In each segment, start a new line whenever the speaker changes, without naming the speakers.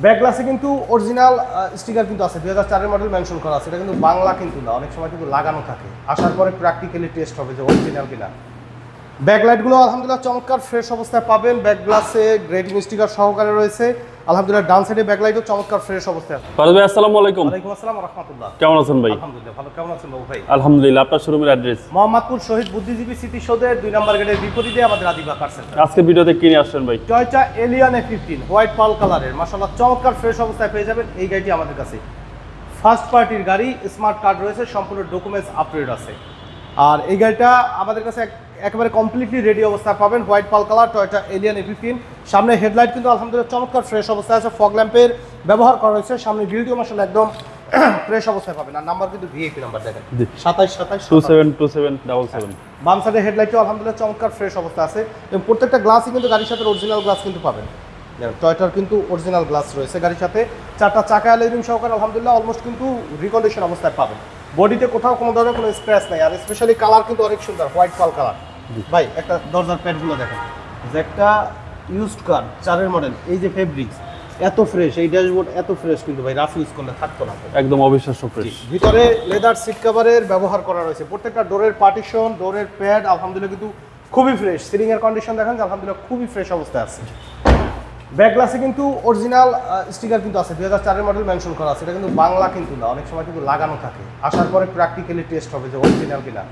Back গ্লাসে কিন্তু original sticker কিন্তু আছে, 2004 মডেল মেনশন করা আছে। এটা কিন্তু বাংলা কিন্তু না, অনেক সময় কিন্তু লাগানো থাকে, আসার পরে প্র্যাকটিক্যালি টেস্ট হবে যে অরিজিনাল কিনা। ব্যাকলাইটগুলো আলহামদুলিল্লাহ চমৎকার ফ্রেশ অবস্থায় পাবেন, ব্যাক গ্লাসে গ্রেডিং স্টিকার সহকারে রয়েছে। আলহামদুলিল্লাহ ডান সাইডে ব্যাকলাইটও চমৎকার ফ্রেশ অবস্থায় আছে।
ফারুক ভাই আসসালামু আলাইকুম।
ওয়ালাইকুম আসসালাম ওয়া রাহমাতুল্লাহ।
কেমন আছেন ভাই?
আলহামদুলিল্লাহ ভালো। কেমন আছেন বাবু ভাই?
আলহামদুলিল্লাহ। আপনার শোরুমের অ্যাড্রেস?
মোহাম্মদপুর শহীদ বুদ্ধিজীবী স্মৃতি সৌধের 2 নম্বর গেটের বিপরীতে আমাদের আদিবা কার সেন্টার।
আজকে ভিডিওতে কি নিয়ে আসছেন ভাই?
Toyota Allion A15 white pearl কালারের মাশাআল্লাহ চমৎকার ফ্রেশ অবস্থায় পেয়ে যাবেন এই গাড়িটি আমাদের কাছে। ফার্স্ট পার্টির গাড়ি, স্মার্ট কার্ড রয়েছে, সম্পূর্ণ ডকুমেন্টস আপডেট আছে। আর এই গাড়িটা আমাদের কাছে একেবারে কমপ্লিটলি রেডি অবস্থায় পাবেন, white pearl colour Toyota Allion A15। সামনে হেডলাইট কিন্তু আলহামদুলিল্লাহ চমৎকার ফ্রেশ অবস্থায় আছে, ফগ ল্যাম্পের ব্যবহার করা হয়েছে। সামনে গ্রিলটিও মাশাআল্লাহ একদম ফ্রেশ অবস্থায় পাবেন। আর নাম্বার কিন্তু ভিআইপি নাম্বার দেখেন
272777।
বাম সাইডের হেডলাইটও আলহামদুলিল্লাহ চমৎকার ফ্রেশ অবস্থা আছে এবং প্রত্যেকটা গ্লাসই কিন্তু গাড়ির সাথে অরিজিনাল গ্লাস কিন্তু পাবেন। টয়োটার কিন্তু অরিজিনাল গ্লাস রয়েছে গাড়ির সাথে, 4টা চাকা অ্যালুমিনিয়াম সহকারে আলহামদুলিল্লাহ অলমোস্ট কিন্তু রিকন্ডিশন অবস্থায় পাবেন। বডিতে কোথাও কোনো ধরনের কোনো স্ক্র্যাচ নাই। আর স্পেশালি কালার কিন্তু অনেক সুন্দর, হোয়াইট পাল কালার। ভাই একটা দরজার প্যাডগুলো দেখেন, যে একটা ইউজড কার 4 মডেল, এই যে ফেব্রিক্স এত ফ্রেশ, এই ড্যাশবোর্ড এত ফ্রেশ কিন্তু ভাই রাফ ইউজ করলে থাকতো না,
একদম অবিশ্বাস্য ফ্রেশ।
ভিতরে লেদার সিট কভারের ব্যবহার করা রয়েছে, প্রত্যেকটা ডোরের পার্টিশন, ডোরের প্যাড আলহামদুলিল্লাহ কিন্তু খুবই ফ্রেশ। সিলিং এর কন্ডিশন দেখেন যে আলহামদুলিল্লাহ খুবই ফ্রেশ অবস্থায় আছে। ব্যাক গ্লাসে কিন্তু অরিজিনাল স্টিকার কিন্তু আছে, 2004 মডেল মেনশন করা আছে। এটা কিন্তু বাংলা কিন্তু না, অনেক সময় কিন্তু লাগানো থাকে, আসার পরে প্র্যাকটিক্যালি টেস্ট হবে যে অরিজিনাল কিনা।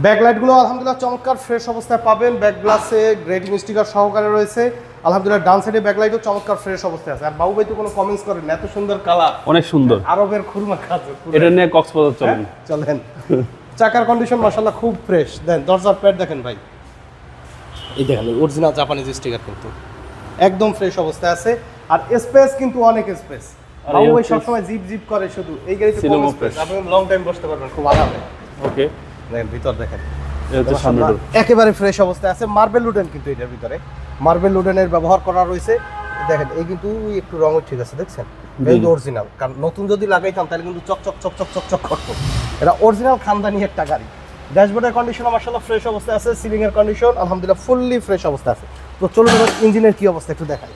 ব্যাকলাইটগুলো আলহামদুলিল্লাহ চমৎকার ফ্রেশ অবস্থায় পাবেন, ব্যাক গ্লাসে গ্রেডিং স্টিকার সহকারে রয়েছে। আলহামদুলিল্লাহ ডান সাইডে ব্যাকলাইটও চমৎকার ফ্রেশ অবস্থায় আছে। আর বাবু ভাই তো কোনো কমেন্টস করেন, এত সুন্দর কালার,
অনেক সুন্দর,
আরবের খুরমা কাজ।
এটা নিয়ে কক্সবাজার চলেন।
চলেন। চাকার কন্ডিশন মাশাআল্লাহ খুব ফ্রেশ। দেন দরজার প্যাড দেখেন ভাই, এই দেখেন অরিজিনাল জাপানিজ স্টিকার কিন্তু একদম ফ্রেশ অবস্থায় আছে। আর স্পেস কিন্তু অনেক স্পেস, বাবু ভাই সবসময় জিপ জিপ করে শুধু, এই গাড়িতে কম স্পেস, আপনি লং টাইম বসতে পারবেন খুব আরামে।
ওকে,
দেখেন ভিতর দেখেন,
এটা হচ্ছে সামনে ডোর,
একেবারে ফ্রেশ অবস্থায় আছে। মার্বেল উডেন কিন্তু এটার ভিতরে মার্বেল উডেনের ব্যবহার করা রয়েছে। দেখেন এই কিন্তু একটু রঙ ঠিক আছে, দেখছেন এই অরিজিনাল। কারণ নতুন যদি লাগাইতাম তাহলে কিন্তু চকচক চকচক চকচক করতো। এটা অরিজিনাল খানদানি একটা গাড়ি। ড্যাশবোর্ডের কন্ডিশন মাশাআল্লাহ ফ্রেশ অবস্থায় আছে, সিলিং এর কন্ডিশন আলহামদুলিল্লাহ ফুললি ফ্রেশ অবস্থায় আছে। তো চলুন এবার ইঞ্জিনের কি অবস্থা একটু দেখাই।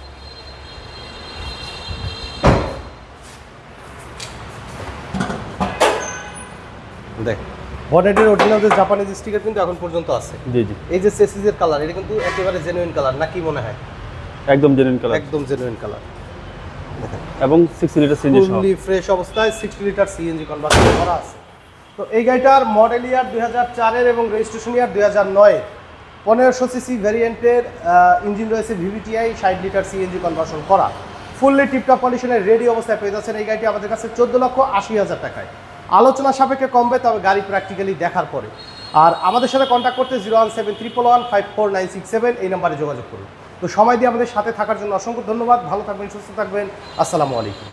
দেখ বডির অরিজিনাল যে জাপানিজ স্টিকার কিন্তু এখন পর্যন্ত আছে।
জি জি,
এই যে চেসিসের কালার, এটা কিন্তু একেবারে জেনুইন কালার, না কি মনে হয়?
একদম জেনুইন কালার,
একদম জেনুইন কালার। দেখেন
এবং 60 লিটার সিএনজি সহ
ফুললি ফ্রেশ অবস্থায় 60 লিটার সিএনজি কনভার্সন করা আছে। তো এই গাড়িটার মডেল ইয়ার 2004 এর এবং রেজিস্ট্রেশন ইয়ার 2009 এর। 1500 সিসি ভ্যারিয়েন্টের ইঞ্জিন রয়েছে, ভিভিটিআই 60 লিটার সিএনজি কনভার্সন করা, ফুললি টিপটপ কন্ডিশনের রেডি অবস্থায় পেয়ে যাচ্ছেন। এই গাড়িটি আমাদের কাছে 14,80,000 টাকায়। আলোচনা সাপেক্ষে কমবে, তবে গাড়ি প্র্যাকটিক্যালি দেখার পরে। আর আমাদের সাথে কন্ট্যাক্ট করতে 01711154967 এই নাম্বারে যোগাযোগ করুন। তো সময় দিয়ে আমাদের সাথে থাকার জন্য অসংখ্য ধন্যবাদ। ভালো থাকবেন, সুস্থ থাকবেন। আসসালামু আলাইকুম।